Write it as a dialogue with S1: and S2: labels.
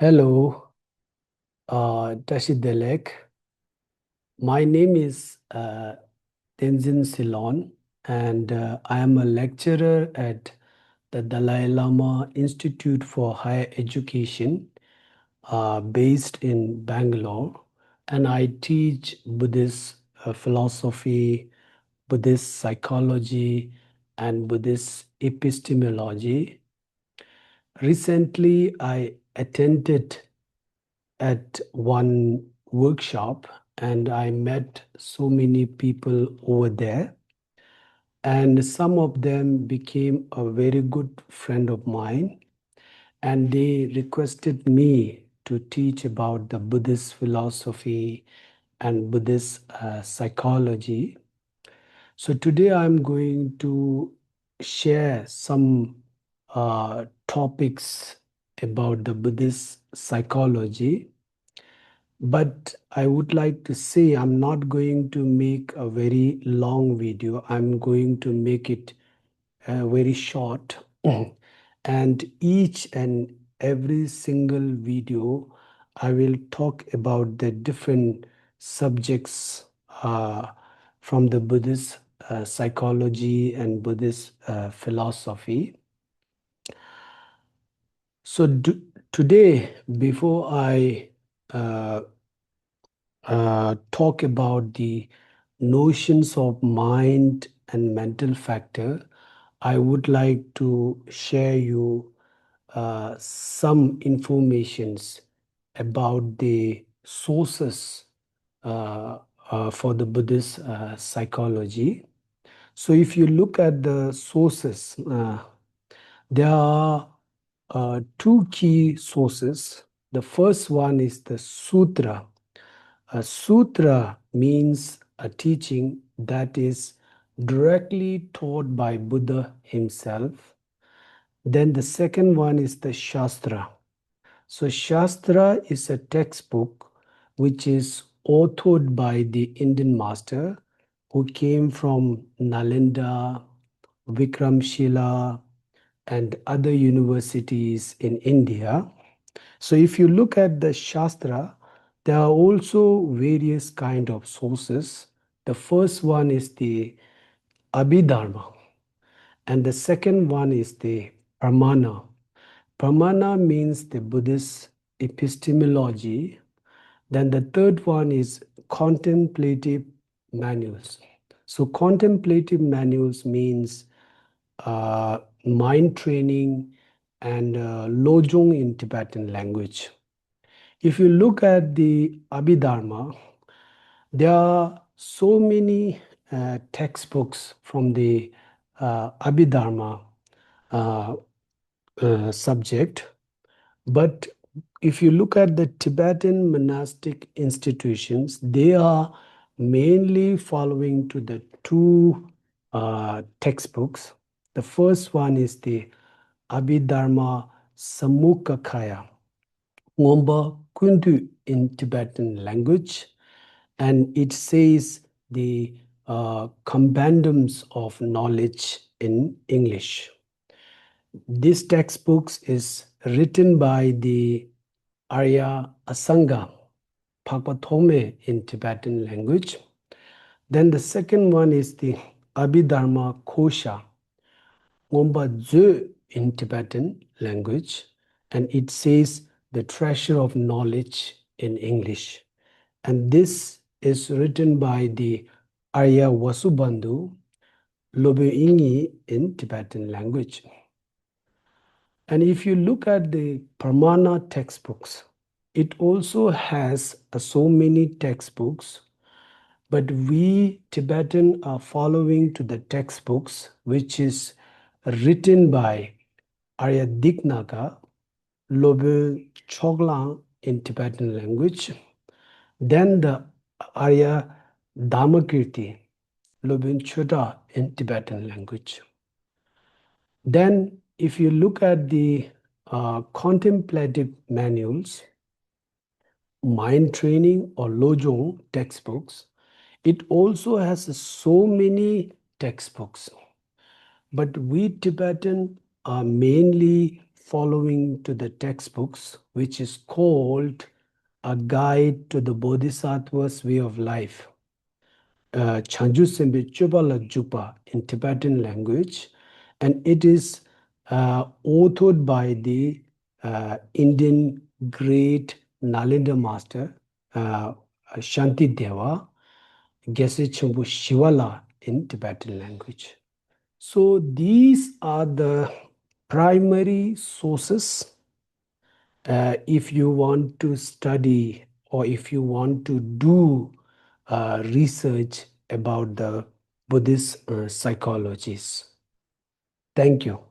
S1: Hello, Tashidelek. My name is Tenzin Celon, and I am a lecturer at the Dalai Lama Institute for Higher Education, based in Bangalore. And I teach Buddhist philosophy, Buddhist psychology, and Buddhist epistemology. Recently, I attended at one workshop and I met so many people over there. And some of them became a very good friend of mine. And they requested me to teach about the Buddhist philosophy and Buddhist psychology. So today I'm going to share some topics about the Buddhist psychology. But I would like to say I'm not going to make a very long video. I'm going to make it very short. And each and every single video, I will talk about the different subjects from the Buddhist psychology and Buddhist philosophy. So today, before I uh, talk about the notions of mind and mental factor, I would like to share you some informations about the sources for the Buddhist psychology. So if you look at the sources, there are two key sources. The first one is the sutra. A sutra means a teaching that is directly taught by Buddha himself. Then the second one is the Shastra. So Shastra is a textbook which is authored by the Indian master who came from Nalanda, Vikramshila, and other universities in India. So if you look at the Shastra, there are also various kind of sources. The first one is the Abhidharma, and the second one is the Pramana. Pramana means the Buddhist epistemology. Then the third one is contemplative manuals. So contemplative manuals means mind training and lojong in Tibetan language. If you look at the Abhidharma, there are so many textbooks from the Abhidharma uh, subject. But if you look at the Tibetan monastic institutions, they are mainly following to the two textbooks. The first one is the Abhidharma Samukkakaya, Ngomba Kundu in Tibetan language, and it says the Compendums of Knowledge in English. This textbook is written by the Arya Asanga, Pakpatome in Tibetan language. Then the second one is the Abhidharma Kosha, Ngomba Dzu in Tibetan language, and it says the treasure of knowledge in English. And this is written by the Arya Vasubandhu, Lobe in Tibetan language. And if you look at the Pramana textbooks, it also has so many textbooks, but we Tibetan are following to the textbooks which is written by Arya Diknaga, Lobe Choglang in Tibetan language, then the Arya Dhammakirti, Lobin Choda in Tibetan language. Then if you look at the contemplative manuals, mind training or lojong textbooks, it also has so many textbooks. But we Tibetan are mainly following to the textbooks, which is called A Guide to the Bodhisattva's Way of Life, Chanju Sembe Chubala Jupa in Tibetan language, and it is authored by the Indian great Nalanda master, Shanti Deva, Geshe Chambu Shivala in Tibetan language. So these are the primary sources if you want to study or if you want to do research about the Buddhist psychologies. Thank you.